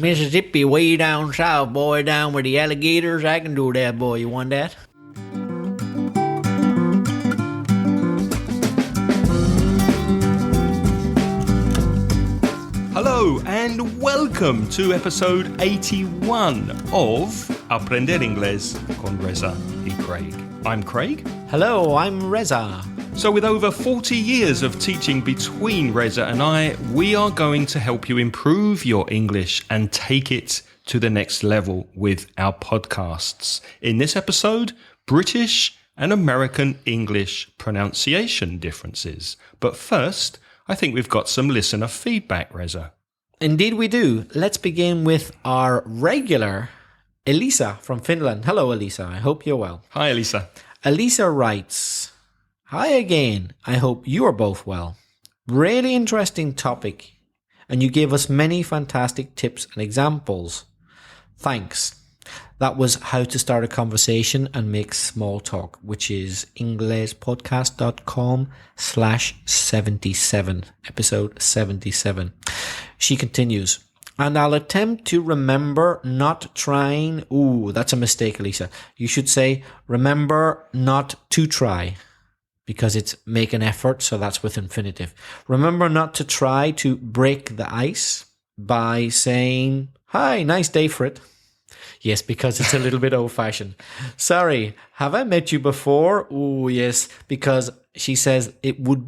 Mississippi way down south, boy, down where the alligators. I can do that, boy. You want that? Hello and welcome to episode 81 of Aprender Inglés con Reza y Craig. I'm Craig. Hello, I'm Reza. So with over 40 years of teaching between Reza and I, we are going to help you improve your English and take it to the next level with our podcasts. In this episode, British and American English pronunciation differences. But first, I think we've got some listener feedback, Reza. Indeed we do. Let's begin with our regular Elisa from Finland. Hello, Elisa. I hope you're well. Hi, Elisa. Elisa writes, "Hi again. I hope you are both well. Really interesting topic, and you gave us many fantastic tips and examples. Thanks. That was how to start a conversation and make small talk, which is inglespodcast.com/77, episode 77. She continues, and I'll attempt to remember not trying. Ooh, that's a mistake, Elisa. You should say, remember not to try, because it's make an effort, so that's with infinitive. Remember not to try to break the ice by saying, hi, nice day for it. Yes, because it's a little bit old-fashioned. Sorry, have I met you before? Oh, yes, because she says it would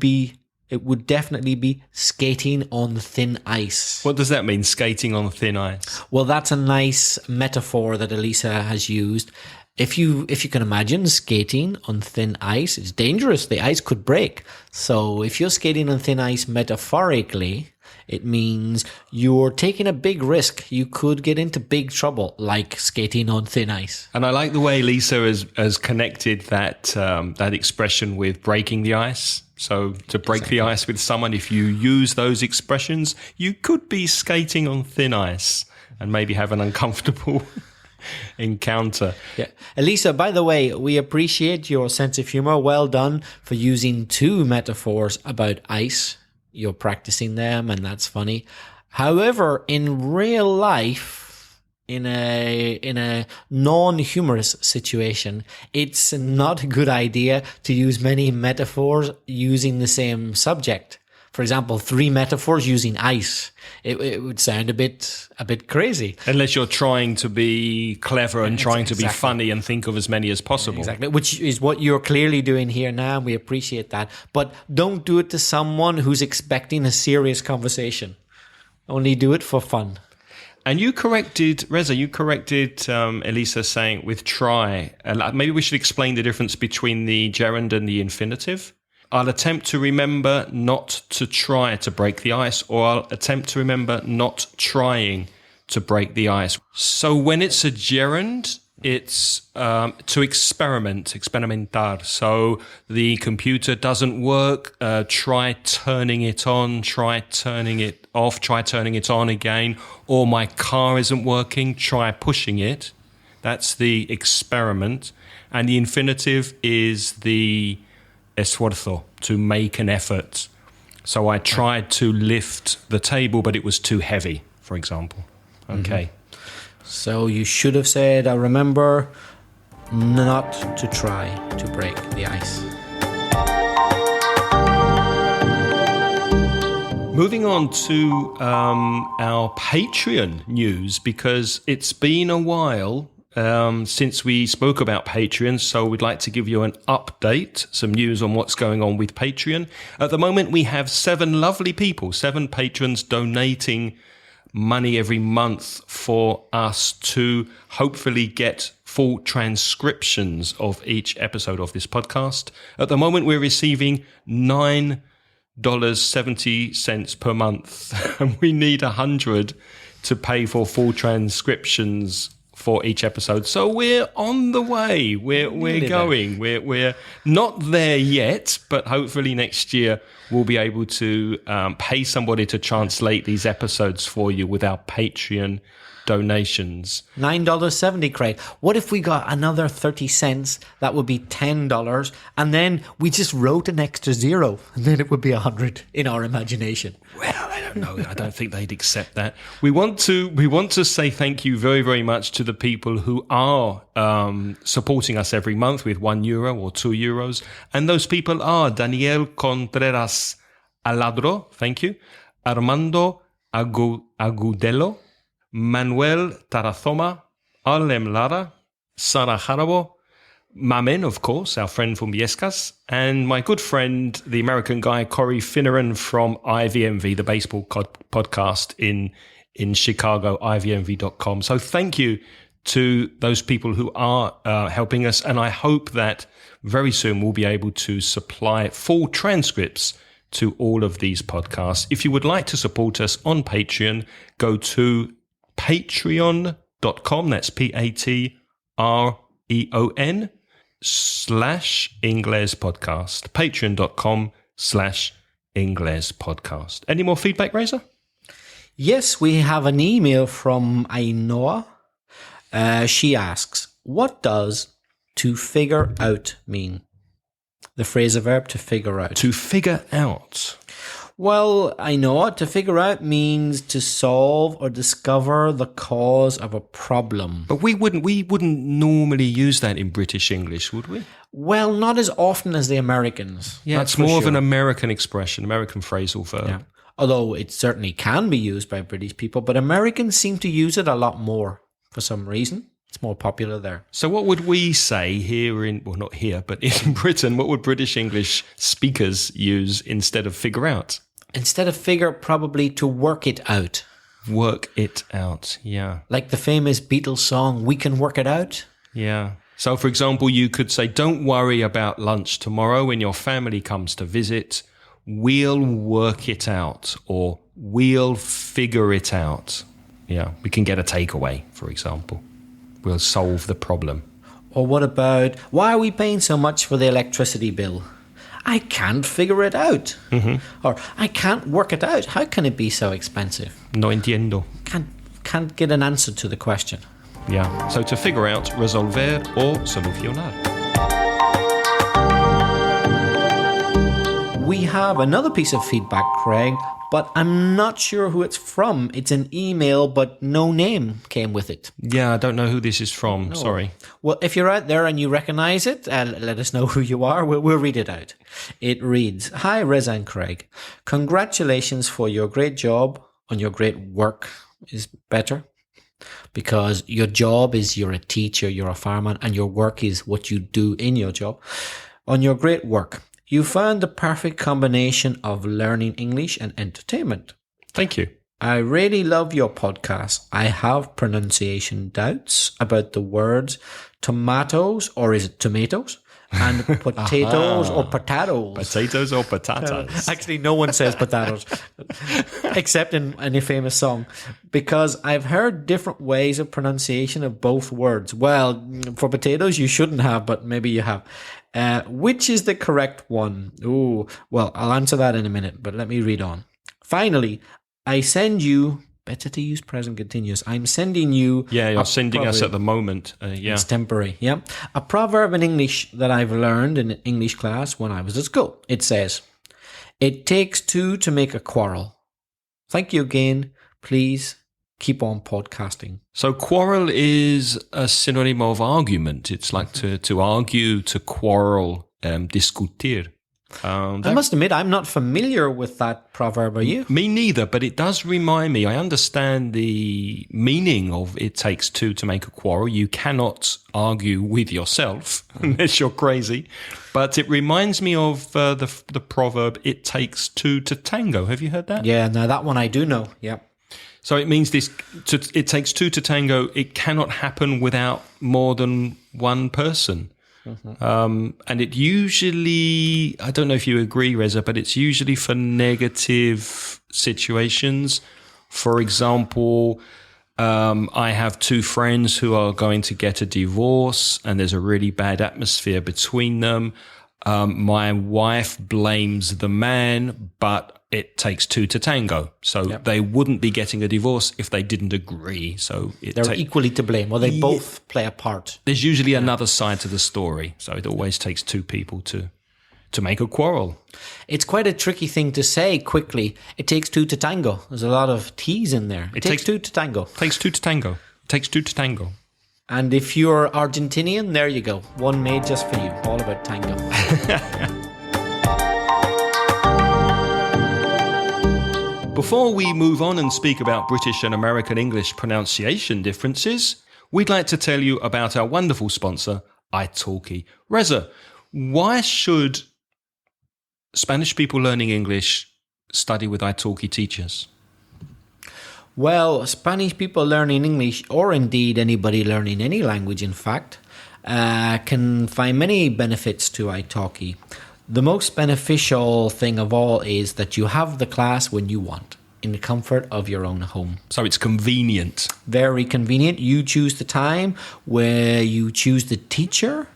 definitely be skating on thin ice. What does that mean, skating on thin ice? Well, that's a nice metaphor that Elisa has used. If you can imagine skating on thin ice, it's dangerous. The ice could break. So if you're skating on thin ice metaphorically, it means you're taking a big risk. You could get into big trouble, like skating on thin ice. And I like the way Lisa has connected that expression with breaking the ice. So to break the ice with someone, if you use those expressions, you could be skating on thin ice and maybe have an uncomfortable encounter. Yeah. Elisa, by the way, we appreciate your sense of humor. Well done for using two metaphors about ice. You're practicing them, and that's funny. However, in real life, in a non-humorous situation, it's not a good idea to use many metaphors using the same subject. For example, 3 metaphors using ice. It would sound a bit crazy. Unless you're trying to be clever and trying to be funny and think of as many as possible. Exactly, which is what you're clearly doing here now, and we appreciate that. But don't do it to someone who's expecting a serious conversation. Only do it for fun. And you corrected, Reza, Elisa saying with try. Maybe we should explain the difference between the gerund and the infinitive. I'll attempt to remember not to try to break the ice, or I'll attempt to remember not trying to break the ice. So when it's a gerund, it's to experimentar. So the computer doesn't work, try turning it on, try turning it off, try turning it on again, or my car isn't working, try pushing it. That's the experiment. And the infinitive is the esfuerzo, to make an effort. So I tried to lift the table, but it was too heavy, for example. Okay. So you should have said, I remember not to try to break the ice. Moving on to our Patreon news, because it's been a while since we spoke about Patreon, so we'd like to give you an update, some news on what's going on with Patreon. At the moment, we have 7 lovely people, 7 patrons donating money every month for us to hopefully get full transcriptions of each episode of this podcast. At the moment, we're receiving $9.70 per month, and we need 100 to pay for full transcriptions for each episode. So we're on the way. We're going. We're not there yet, but hopefully next year we'll be able to pay somebody to translate these episodes for you with our Patreon donations. $9.70, Craig. What if we got another 30 cents? That would be $10. And then we just wrote an extra zero. And then it would be 100 in our imagination. Well, I don't know. I don't think they'd accept that. We want to say thank you very, very much to the people who are supporting us every month with €1 or €2. And those people are Daniel Contreras Aladro, thank you. Armando Agudelo, Manuel Tarazoma, Arlem Lara, Sara Jarabo, Mamen, of course, our friend from Viescas, and my good friend, the American guy, Corey Finneran from IVMV, the baseball podcast in Chicago, ivmv.com. So thank you to those people who are helping us, and I hope that very soon we'll be able to supply full transcripts to all of these podcasts. If you would like to support us on Patreon, go to patreon.com, that's Patreon /Ingles podcast. Patreon.com /Ingles podcast. Any more feedback, Reza? Yes, we have an email from Ainoa. She asks, what does to figure out mean? The phrasal verb to figure out. To figure out. Well, I know to figure out means to solve or discover the cause of a problem. But we wouldn't normally use that in British English, would we? Well, not as often as the Americans. Yeah, it's more of an American expression, American phrasal verb. Yeah. Although it certainly can be used by British people, but Americans seem to use it a lot more for some reason. It's more popular there. So what would we say here not here, but in Britain, what would British English speakers use instead of figure out? Instead of figure, probably to work it out. Work it out, yeah. Like the famous Beatles song, We Can Work It Out. Yeah. So, for example, you could say, don't worry about lunch tomorrow when your family comes to visit. We'll work it out, or we'll figure it out. Yeah, we can get a takeaway, for example. We'll solve the problem. Or what about, why are we paying so much for the electricity bill? I can't figure it out. Mm-hmm. Or I can't work it out. How can it be so expensive? No entiendo. Can't get an answer to the question. Yeah. So to figure out, resolver or solucionar. We have another piece of feedback, Craig, but I'm not sure who it's from. It's an email, but no name came with it. Yeah, I don't know who this is from. No. Sorry. Well, if you're out there and you recognize it, let us know who you are. We'll read it out. It reads, Hi, Reza and Craig. Congratulations for your great job on your great work is better. Because your job is you're a teacher, you're a fireman, and your work is what you do in your job. On your great work. You found the perfect combination of learning English and entertainment. Thank you. I really love your podcast. I have pronunciation doubts about the words tomatoes, or is it tomatoes? And potatoes or potatoes. Potatoes or patatas. Actually, no one says potatoes, except in a famous song, because I've heard different ways of pronunciation of both words. Well, for potatoes, you shouldn't have, but maybe you have. Which is the correct one? Ooh, well, I'll answer that in a minute, but let me read on. Finally, I send you... Better to use present continuous. I'm sending you... Yeah, you're sending us at the moment. Yeah. It's temporary, yeah. A proverb in English that I've learned in English class when I was at school. It says, it takes two to make a quarrel. Thank you again. Please keep on podcasting. So quarrel is a synonym of argument. It's like to argue, to quarrel, discutir. I must admit, I'm not familiar with that proverb. Are you? Me neither, but it does remind me. I understand the meaning of it takes two to make a quarrel. You cannot argue with yourself unless you're crazy. But it reminds me of the proverb, it takes two to tango. Have you heard that? Yeah, no, that one I do know. Yeah. So it means it takes two to tango. It cannot happen without more than one person. Mm-hmm. And it usually, I don't know if you agree, Reza, but it's usually for negative situations. For example, I have two friends who are going to get a divorce and there's a really bad atmosphere between them. My wife blames the man, but it takes two to tango. So they wouldn't be getting a divorce if they didn't agree. So they're equally to blame. Well, they both play a part. There's usually another side to the story. So it always takes two people to make a quarrel. It's quite a tricky thing to say quickly. It takes two to tango. There's a lot of T's in there. It takes two to tango. Takes two to tango. It takes two to tango. And if you're Argentinian, there you go. One made just for you. All about tango. Before we move on and speak about British and American English pronunciation differences, we'd like to tell you about our wonderful sponsor, italki. Reza, why should Spanish people learning English study with italki teachers? Well, Spanish people learning English, or indeed anybody learning any language, in fact, can find many benefits to italki. The most beneficial thing of all is that you have the class when you want, in the comfort of your own home. So it's convenient. Very convenient. You choose the time where you choose the teacher.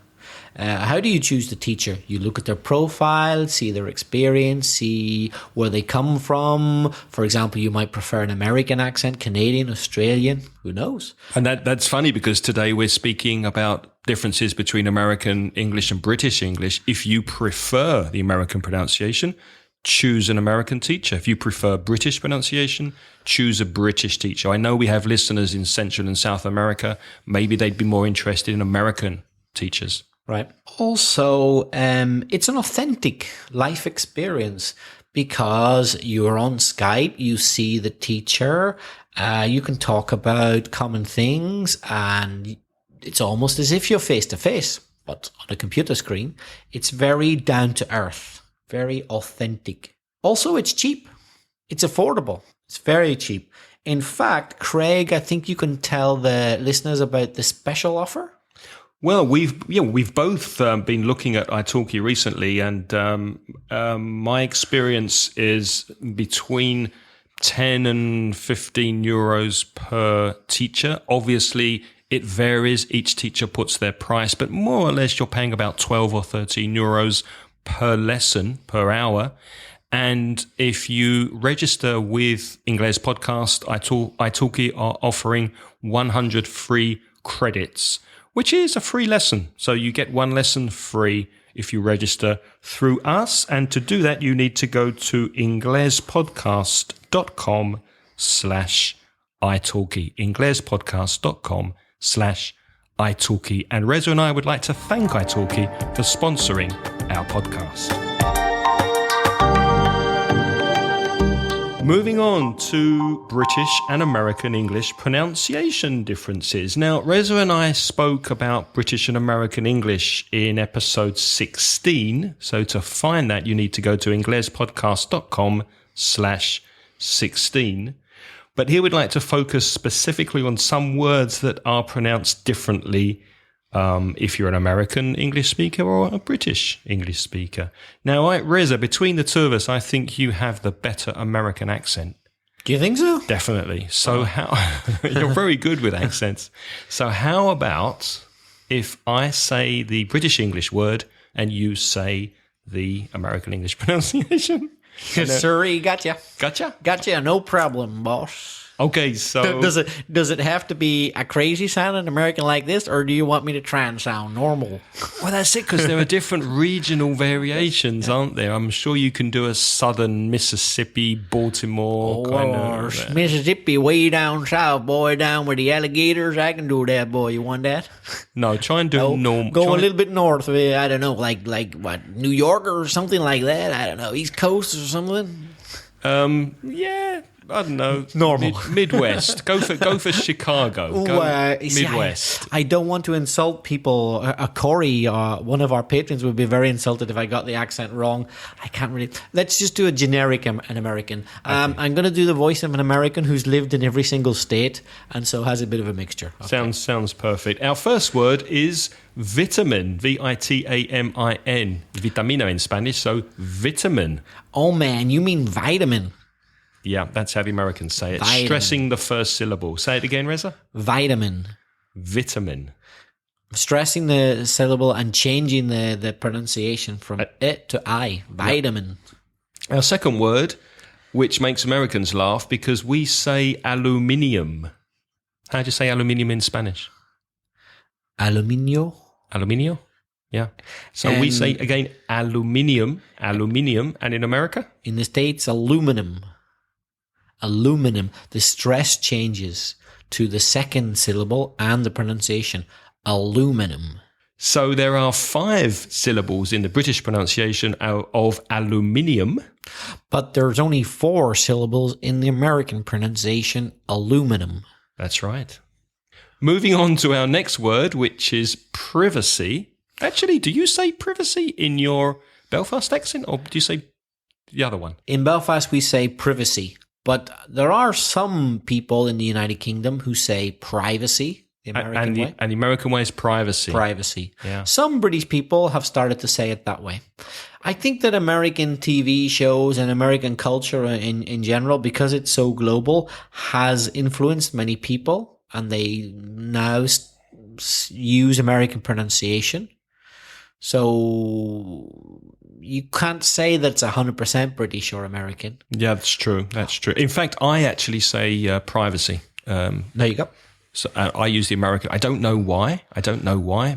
How do you choose the teacher? You look at their profile, see their experience, see where they come from. For example, you might prefer an American accent, Canadian, Australian, who knows? And that's funny because today we're speaking about differences between American English and British English. If you prefer the American pronunciation, choose an American teacher. If you prefer British pronunciation, choose a British teacher. I know we have listeners in Central and South America. Maybe they'd be more interested in American teachers. Right. Also, it's an authentic life experience because you're on Skype, you see the teacher, you can talk about common things, and it's almost as if you're face to face, but on a computer screen. It's very down to earth, very authentic. Also, it's cheap. It's affordable. It's very cheap. In fact, Craig, I think you can tell the listeners about the special offer. Well, we've both been looking at italki recently, and my experience is between 10 and 15 euros per teacher. Obviously, it varies. Each teacher puts their price, but more or less you're paying about 12 or 13 euros per lesson, per hour. And if you register with Ingles Podcast, italki are offering 100 free credits, which is a free lesson. So you get one lesson free if you register through us. And to do that, you need to go to inglespodcast.com/italki. inglespodcast.com/italki. And Reza and I would like to thank italki for sponsoring our podcast. Moving on to British and American English pronunciation differences. Now, Reza and I spoke about British and American English in episode 16. So to find that, you need to go to inglespodcast.com/16. But here we'd like to focus specifically on some words that are pronounced differently if you're an American English speaker or a British English speaker. Now, Reza, between the two of us, I think you have the better American accent. Do you think so? Definitely. So you're very good with accents. So how about if I say the British English word and you say the American English pronunciation? Sorry, gotcha. Gotcha? Gotcha, no problem, boss. Okay, so does it have to be a crazy sounding American like this, or do you want me to try and sound normal? Well, that's it, because there are different regional variations, aren't there? I'm sure you can do a southern Mississippi, Baltimore kind of. Mississippi, way down south, boy, down with the alligators. I can do that, boy. You want that? No, try and do normal. Go a little bit north. I don't know, like what, New York or something like that. I don't know, East Coast or something. Yeah. I don't know. Normal. Midwest. Go for Chicago. Midwest. I don't want to insult people. Corey, one of our patrons, would be very insulted if I got the accent wrong. I can't really. Let's just do a generic an American. Okay. I'm going to do the voice of an American who's lived in every single state and so has a bit of a mixture. Okay. Sounds perfect. Our first word is vitamin. Vitamin. Vitamina in Spanish. So vitamin. Oh man, you mean vitamin? Yeah, that's how the Americans say it. Vitamin. Stressing the first syllable. Say it again, Reza. Vitamin. Vitamin. Stressing the syllable and changing the pronunciation from it to I. Vitamin. Our second word, which makes Americans laugh because we say aluminium. How do you say aluminium in Spanish? Aluminio. Aluminio? Yeah. So we say, again, aluminium, and in America? In the States, aluminum. Aluminum. The stress changes to the second syllable and the pronunciation. Aluminum. So there are 5 syllables in the British pronunciation of aluminium. But there's only 4 syllables in the American pronunciation. Aluminum. That's right. Moving on to our next word, which is privacy. Actually, do you say privacy in your Belfast accent, or do you say the other one? In Belfast, we say privacy. But there are some people in the United Kingdom who say privacy, the American way. And the American way is privacy. Privacy. Yeah. Some British people have started to say it that way. I think that American TV shows and American culture in general, because it's so global, has influenced many people. And they now use American pronunciation. So you can't say that it's 100% British or American. Yeah, that's true. That's true. In fact, I actually say privacy. There you go. So I use the American. I don't know why,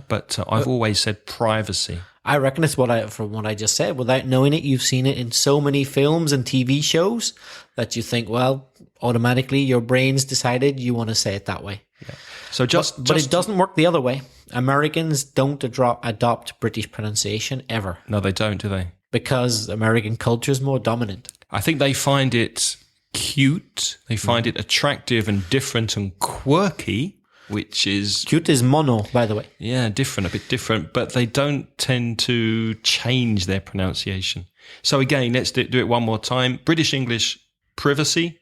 but I've always said privacy. I reckon it's from what I just said. Without knowing it, you've seen it in so many films and TV shows that you think, well, automatically your brain's decided you want to say it that way. Yeah. So but it doesn't work the other way. Americans don't adopt British pronunciation ever. No, they don't, do they? Because American culture is more dominant. I think they find it cute. They find it attractive and different and quirky, which is... Cute is mono, by the way. Yeah, different, a bit different, but they don't tend to change their pronunciation. So again, let's do it one more time. British English, privacy.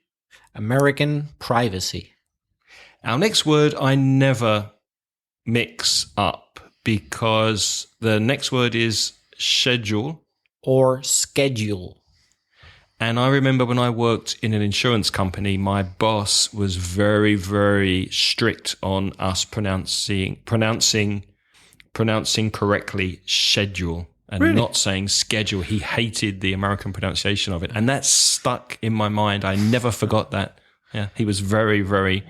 American, privacy. Our next word I never mix up because the next word is schedule. Or schedule. And I remember when I worked in an insurance company, my boss was very, very strict on us pronouncing correctly schedule and not saying schedule. He hated the American pronunciation of it. And that stuck in my mind. I never forgot that. Yeah, he was very, very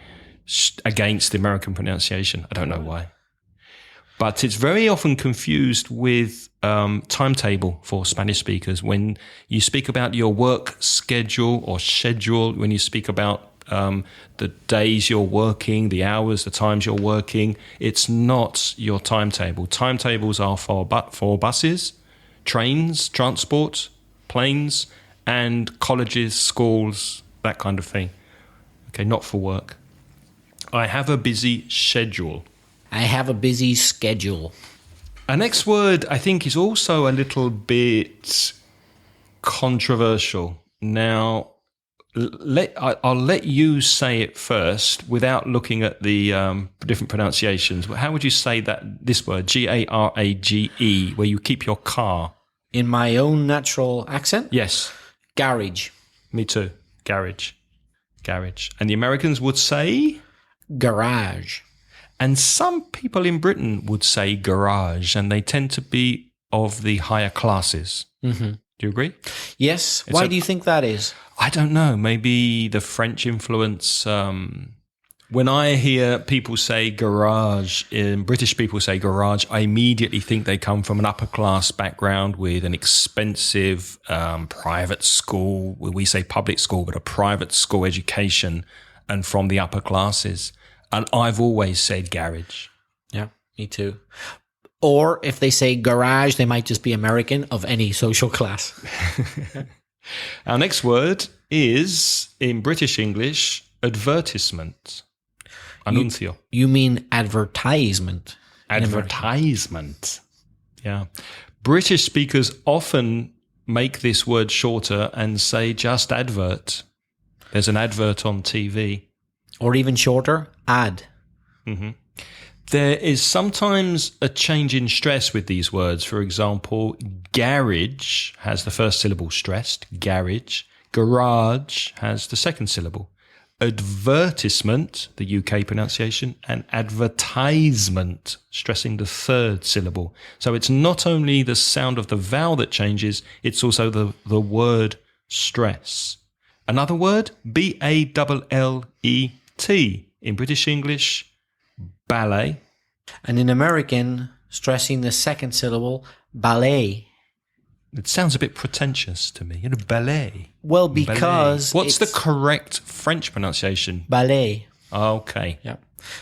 against the American pronunciation. I don't know why. But it's very often confused with timetable for Spanish speakers. When you speak about your work schedule or schedule, when you speak about the days you're working, the hours, the times you're working, it's not your timetable. Timetables are for buses, trains, transport, planes, and colleges, schools, that kind of thing. Okay, not for work. I have a busy schedule. I have a busy schedule. Our next word, I think, is also a little bit controversial. Now, I'll let you say it first without looking at the different pronunciations. How would you say this word, Garage, where you keep your car? In my own natural accent? Yes. Garage. Me too. Garage. And the Americans would say? Garage. And some people in Britain would say garage, and they tend to be of the higher classes. Mm-hmm. Do you agree? Yes. Why do you think that is? I don't know. Maybe the French influence. When I hear people say garage, British people say garage, I immediately think they come from an upper class background with an expensive private school. We say public school, but a private school education, and from the upper classes. And I've always said garage. Yeah, me too. Or if they say garage, they might just be American of any social class. Our next word is, in British English, advertisement. Anuncio. You mean advertisement. Advertisement. Yeah. British speakers often make this word shorter and say just advert. There's an advert on TV. Or even shorter, ad. Mm-hmm. There is sometimes a change in stress with these words. For example, garage has the first syllable stressed, garage. Garage has the second syllable. Advertisement, the UK pronunciation, and advertisement, stressing the third syllable. So it's not only the sound of the vowel that changes, it's also the word stress. Another word, B-A-L-L-E-T. In British English, ballet. And in American, stressing the second syllable, ballet. It sounds a bit pretentious to me. Ballet. Well, because ballet. What's the correct French pronunciation? Ballet. Okay. Yeah.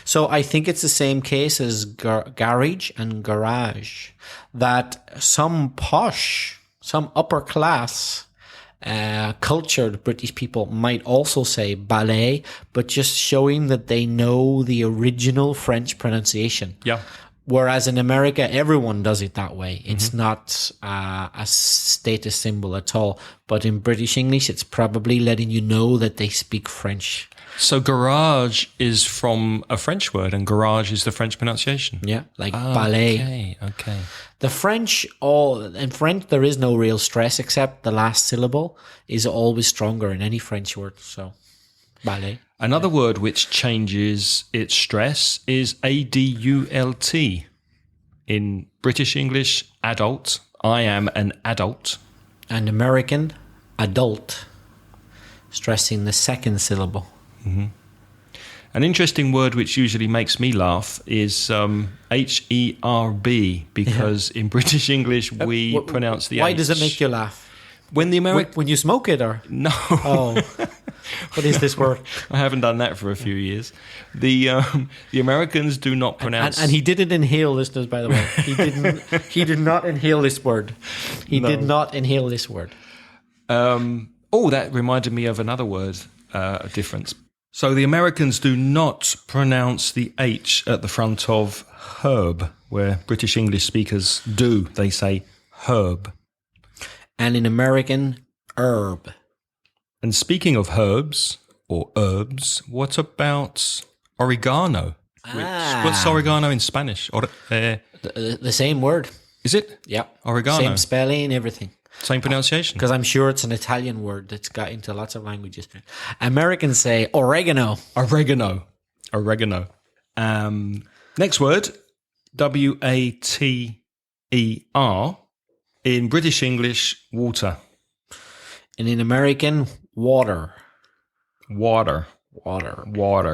So I think it's the same case as garage and garage. That some posh, some upper class, cultured British people might also say ballet, but just showing that they know the original French pronunciation. Yeah. Whereas in America, everyone does it that way. It's not a status symbol at all. But in British English, it's probably letting you know that they speak French. So garage is from a French word, and garage is the French pronunciation. Yeah, like ballet. Okay. The French, in French, there is no real stress except the last syllable is always stronger in any French word. So, ballet. Another word which changes its stress is adult. In British English, adult. I am an adult. And American, adult, stressing the second syllable. Mm-hmm. An interesting word which usually makes me laugh is HERB, because in British English we pronounce the Why H. does it make you laugh? When the When you smoke it, or? No. Oh. What is this word? I haven't done that for a few years. The Americans do not pronounce... And he didn't inhale, listeners, by the way. He did not inhale this word. He did not inhale this word. That reminded me of another word difference. So the Americans do not pronounce the H at the front of herb, where British English speakers do. They say herb. And in American, herb. And speaking of herbs or herbs, what about oregano? What's oregano in Spanish? The same word. Is it? Yeah. Oregano. Same spelling, everything. Same pronunciation. Because I'm sure it's an Italian word that's got into lots of languages. Americans say oregano. Oregano. Next word, W-A-T-E-R. In British English, water. And in American, water. Water.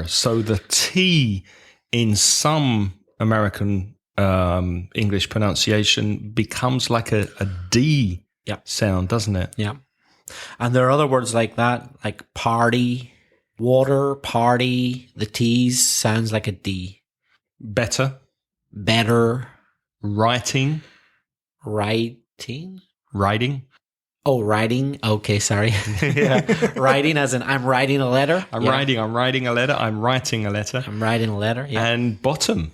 So the T in some American English pronunciation becomes like a D sound, doesn't it? Yeah. And there are other words like that, like party, water, party. The T's sounds like a D. Better. Writing. Oh, writing. Okay, sorry. Writing as in I'm writing a letter. I'm writing a letter. I'm writing a letter. I'm writing a letter. Yeah. And bottom.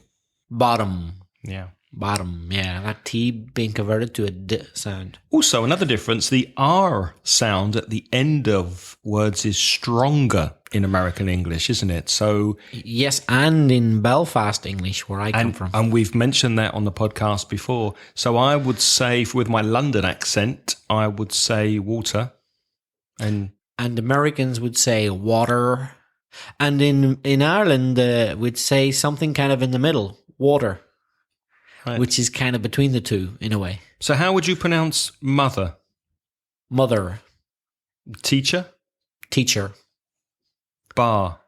Yeah. Bottom. Yeah. That T being converted to a D sound. Also, another difference, the R sound at the end of words is stronger in American English, isn't it? So yes, and in Belfast English, where I come from. And we've mentioned that on the podcast before. So I would say, with my London accent, I would say water. And Americans would say water. And in Ireland, we'd say something kind of in the middle, water. Right. Which is kind of between the two, in a way. So how would you pronounce mother? Mother. Teacher? Teacher. Bar.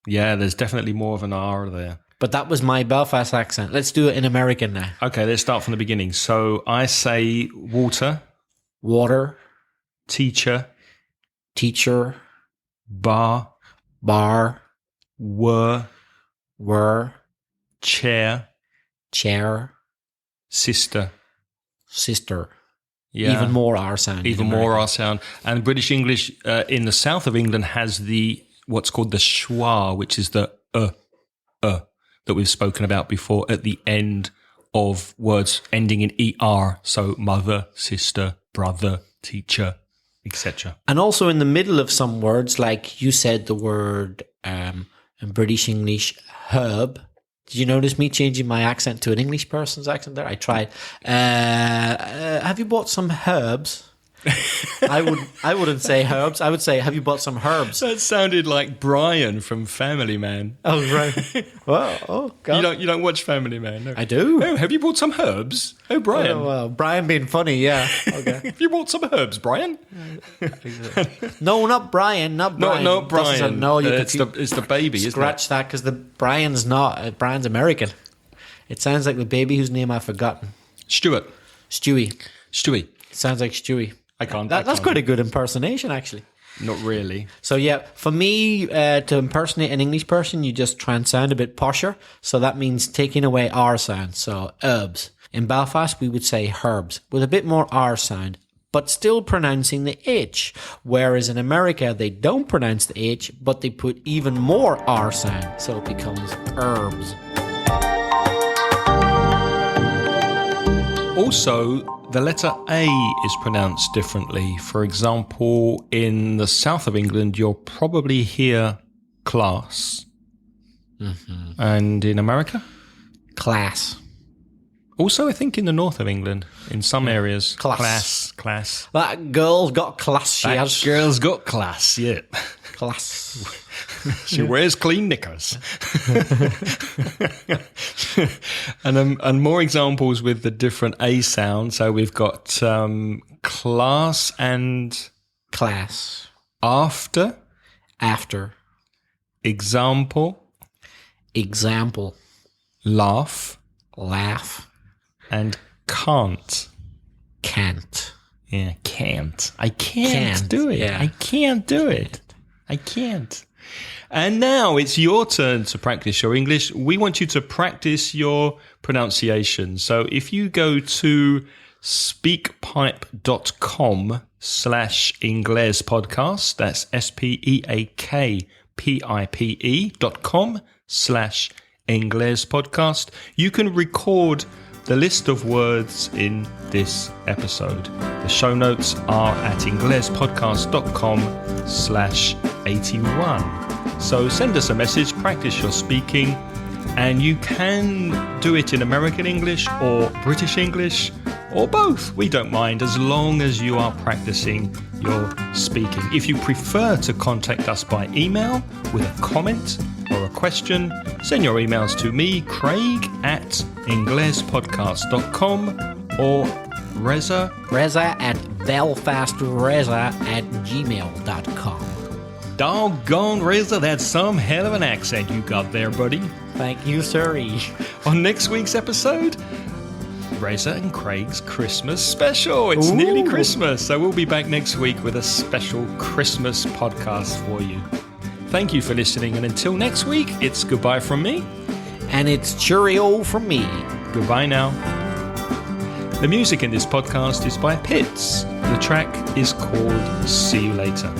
Yeah, there's definitely more of an R there. But that was my Belfast accent. Let's do it in American now. Okay, let's start from the beginning. So I say water. Teacher. Bar. Were. Chair. Sister. Yeah. Even more R sound. And British English in the south of England has what's called the schwa, which is the that we've spoken about before at the end of words ending in ER. So mother, sister, brother, teacher, etc. And also in the middle of some words, like you said the word in British English, herb. Did you notice me changing my accent to an English person's accent there? I tried. Have you bought some herbs? I wouldn't say herbs. I would say, have you bought some herbs? That sounded like Brian from Family Man. Oh, right. Well, oh, God. You don't watch Family Man, no? I do. Oh, have you bought some herbs? Oh, Brian. Oh, well, Brian being funny, yeah. Okay. Have you bought some herbs, Brian? No, not Brian. Not Brian. Not Brian. No, it's the baby, isn't it? Scratch that, because Brian's not. Brian's American. It sounds like the baby whose name I've forgotten. Stuart. Stewie. Sounds like Stewie. I can't. That's quite a good impersonation, actually. Not really. So, yeah, for me, to impersonate an English person, you just try and sound a bit posher. So that means taking away R sound. So, herbs. In Belfast, we would say herbs with a bit more R sound, but still pronouncing the H. Whereas in America, they don't pronounce the H, but they put even more R sound. So it becomes herbs. Also, the letter A is pronounced differently. For example, in the south of England, you'll probably hear class. Mm-hmm. And in America? Class. Also, I think in the north of England, in some areas. Class. That girl's got class, she has. Girl's got class, yeah. Class. She wears clean knickers. and more examples with the different A sound. So we've got class and... Class. After. Example. Laugh. And can't. Yeah, can't. I can't do it. Yeah. I can't do it. I can't. And now it's your turn to practice your English. We want you to practice your pronunciation. So if you go to speakpipe.com/Ingles podcast, that's speakpipe.com/Ingles podcast, you can record the list of words in this episode. The show notes are at inglespodcast.com/81. So send us a message, practice your speaking, and you can do it in American English or British English or both. We don't mind as long as you are practicing your speaking. If you prefer to contact us by email with a comment or a question, send your emails to me, Craig, at inglespodcast.com or Reza at belfastreza@gmail.com. Doggone, Reza, that's some hell of an accent you got there, buddy. Thank you, sirree. On next week's episode, Reza and Craig's Christmas special. It's nearly Christmas, so we'll be back next week with a special Christmas podcast for you. Thank you for listening, and until next week, it's goodbye from me. And it's cheerio from me. Goodbye now. The music in this podcast is by Pitts. The track is called See You Later.